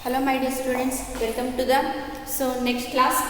Hello my dear students, welcome to the next class.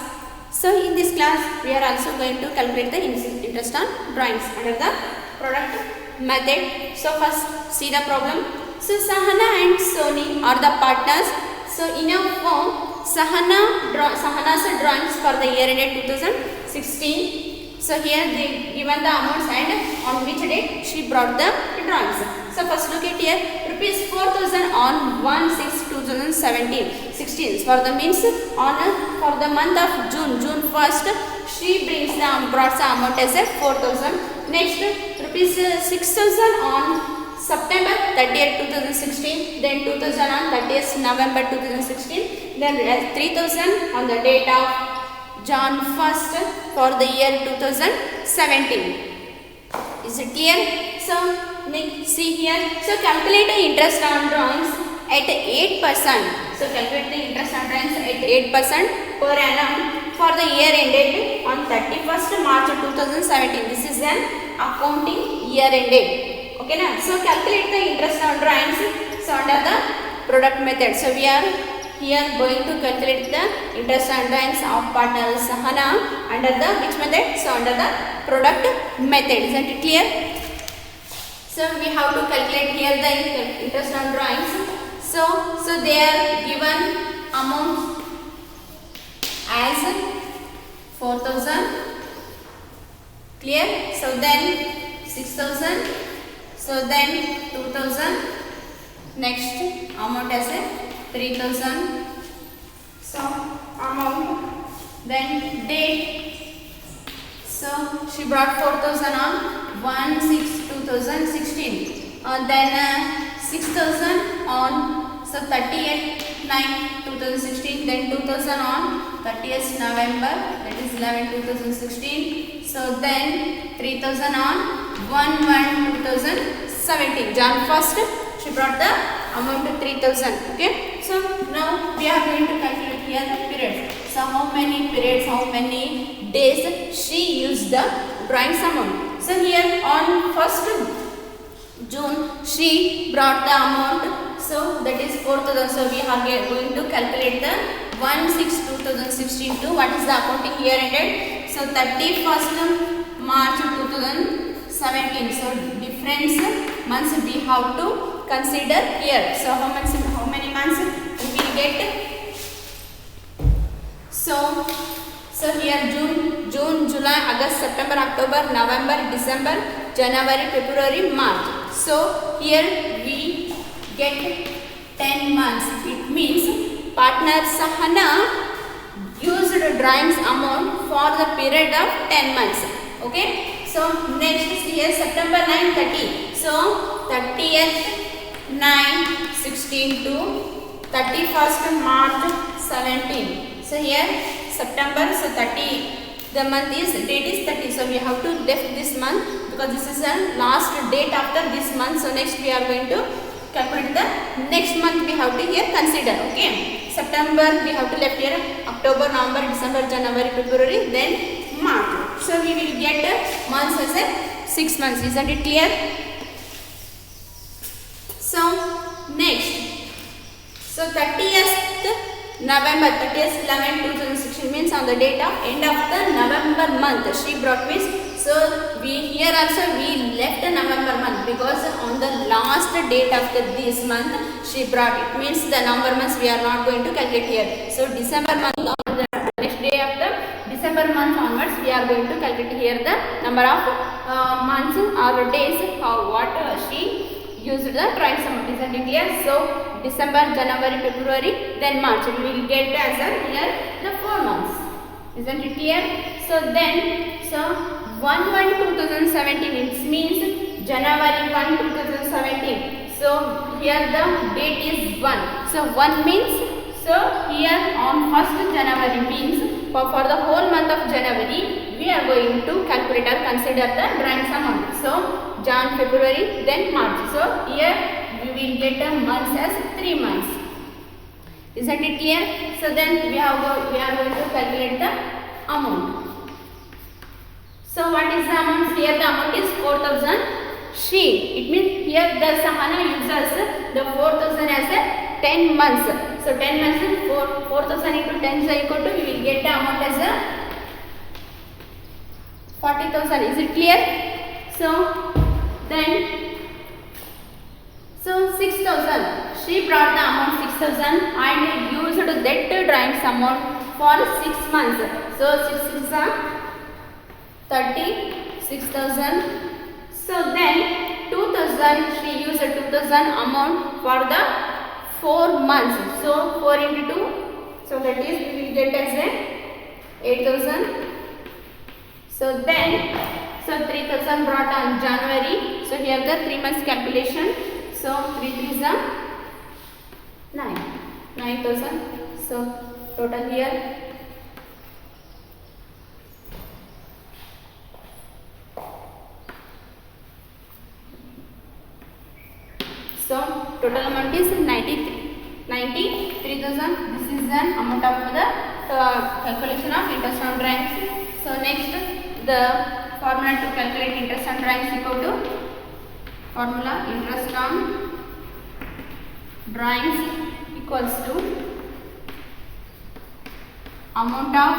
So in this class we are also going to calculate the interest on drawings under the product method. So first see the problem. So Sahana and Sony are the partners. So in a form Sahana's drawings for the year ended 2016. So here they given the amounts and on which date she brought the drawings. So first look at here, rupees 4,000 on 1/6/2017. 16 for the means on for the month of June 1st she brought the amount as a 4,000. Next rupees 6,000 on September 30th 2016. Then 2,000 on 30th November 2016. Then 3,000 on the date of Jan 1st for the year 2017. Is it clear? So see here. So calculate the interest on drawings at 8%. So calculate the interest on drawings at 8% per annum for the year ended on 31st March 2017. This is an accounting year ended. Okay na? So calculate the interest on drawings. So under the product method. So we are here going to calculate the interest on drawings of partner Sahana under the which method? So under the product method. Isn't it clear? So we have to calculate here the interest on drawings. So they are given amount as 4,000. Clear? So then 6,000. So then 2,000. Next amount as a 3,000. So amount. Then date. So she brought 4,000 on 1/6/2016. Then 6,000 on 30/9/2016. Then 2,000 on 30th November, that is 11/2016. So then 3,000 on 1/1/2017. Jan 1st she brought the amount to 3,000. Okay. So now we are going to calculate here the period. So how many periods, how many days she used the drawings amount. So here on 1st June she brought the amount. So that is 4,000. So we are going to calculate the 1/6/2016 to what is the accounting year ended. So 31st March 2017. So difference months we have to consider here. So how many months we will get? So here June, July, August, September, October, November, December, January, February, March. So here we get 10 months. It means partner Sahana used drawings amount for the period of 10 months. Okay. So next is here September 9/30. So 30th 9/16 to 31st March 17. So here September, so 30, the month is, date is 30. So we have to left this month because this is the last date after this month. So next we are going to calculate the next month we have to here consider. Okay. September we have to left here October, November, December, January, February, then March. So we will get months as a 6 months. Isn't it clear? So next. So 30th November 30th 11/2016 means on the date of end of the November month she brought means. So we here also we left the November month because on the last date of this month she brought it means the November months we are not going to calculate here. So December month on the next day of the December month onwards we are going to calculate here the number of months or days what she used the drawings amount. Isn't it clear? So December, January, February, then March. We will get as here the 4 months. Isn't it clear? So then 1/1/2017 it means January 1, 2017. So here the date is 1. So 1 means, so here on 1st January means for the whole month of January we are going to calculate or consider the drawings amount. So Jan, February, then March. So here we will get the months as 3 months. Isn't it clear? So then we are going to calculate the amount. So what is the amount? Here the amount is 4,000. It means here the Sahana uses the 4,000 as a 10 months. So 10 months 4,000 into 10 is equal to, we will get the amount as a 40,000. Is it clear? So then 6,000. She brought the amount 6,000 and used that drawings amount for 6 months. So 6 is 36,000. So then 2,000, she used 2,000 amount for the 4 months. So 4 into 2. So that is, we will get as a 8,000. So then, 3,000 brought on January. So here the 3 months calculation. So 3 3 is 9,000. So total here. So total amount is 93,000. This is the amount of the calculation of interest on drawings. So next, the formula to calculate interest on drawings equal to formula interest on drawings equals to amount of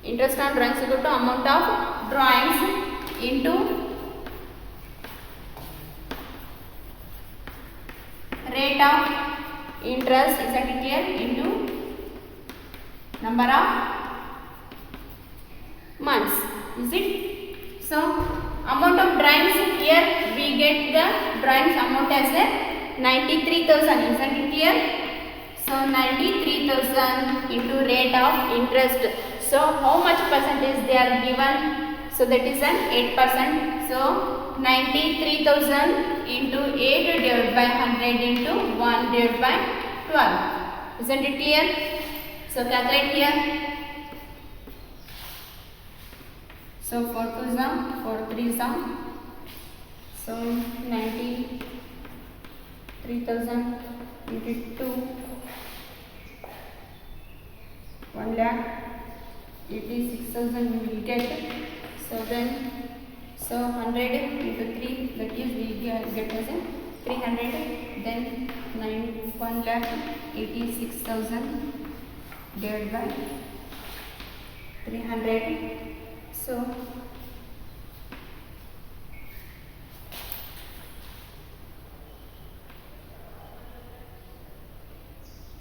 interest on drawings equal to amount of drawings into rate of interest, is that clear, into number of months. Is it? So amount of drawings, here we get the drawings amount as a 93,000. Is that clear? So 93,000 into rate of interest. So how much percentage they are given? So that is an 8%. So 93,000 into 8 divided by 100 into 1 divided by 12. Isn't it clear? So calculate here. So 4 2 is 4 3 is so 93,000 into 2, 1,86,000 we will get. So then, so 100 into 3, that is we get as a 300. Then 1,86,000 divided by 300. So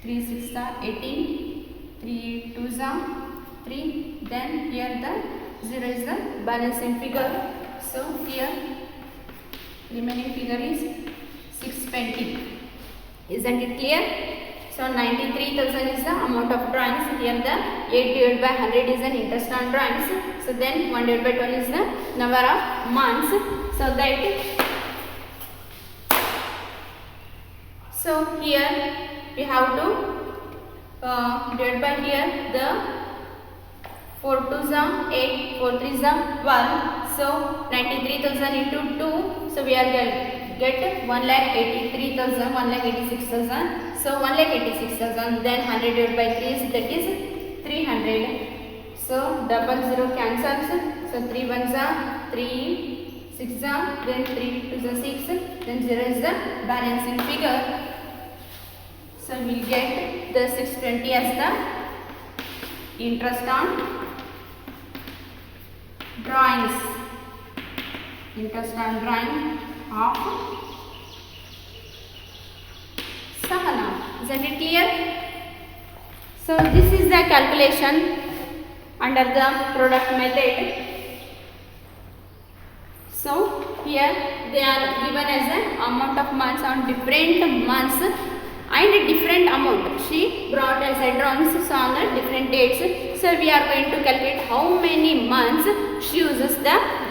three 6 are 18, 3 2 are 3. Then here the 0 is the balancing figure. So here remaining figure is 620. Isn't it clear? So 93,000 is the amount of drawings. Here the 8 divided by 100 is an interest on drawings. So then 1 divided by 12 is the number of months. So that, so here we have to divide by here the 4 2 are 8, 4 3 are 12. So 93,000 into 2. So we are get 1,83,000, 1,86,000. So 1,86,000. Then 100 divided by 3 is, that is 300. So double 0 cancels. So 3 1s are 3, 6 are, then 3 2s are 6. Then 0 is the balancing figure. So we will get the 620 as the interest on drawings. Interest on drawing of Sahana. Isn't it clear? So this is the calculation under the product method. So here they are given as an amount of months on different months and different amount. She brought as a drawings on the different dates. So we are going to calculate how many months she uses that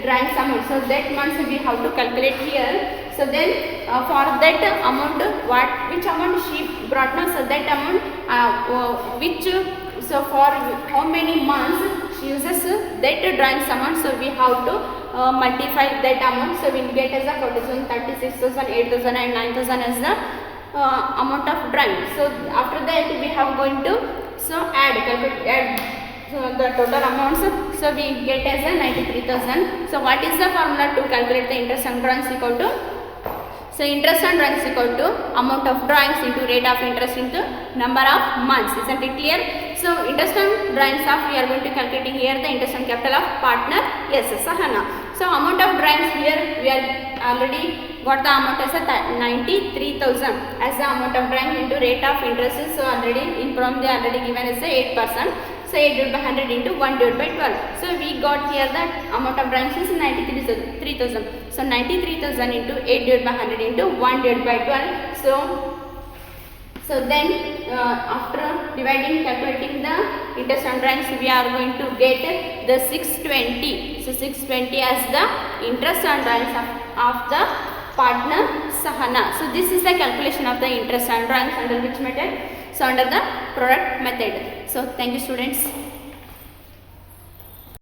drawings amount. So that months we have to calculate here. So then for that amount, which amount she brought now, so that amount so for how many months she uses that drawings amount. So we have to multiply that amount. So we will get as a 40,000, 36,000, 8,000 and 9,000 as the amount of drawing. So after that we have going to add the total amounts. So we get as a 93,000. So what is the formula to calculate the interest on drawings equal to? So interest on drawings is equal to amount of drawings into rate of interest into number of months. Isn't it clear? So interest on drawings of, we are going to calculating here the interest on capital of partner yes Sahana. So amount of drawings here we are already got the amount as a 93,000 as the amount of drawing into rate of interest is, so already in problem they already given as a 8%. So 8 divided by 100 into 1 divided by 12. So we got here the amount of drawings is 93,000. So 93,000 into 8 divided by 100 into 1 divided by 12. So then after dividing, calculating the interest on drawings, we are going to get the 620. So 620 as the interest on drawings of the partner Sahana. So this is the calculation of the interest on drawings under which method? So under the product method. So thank you students.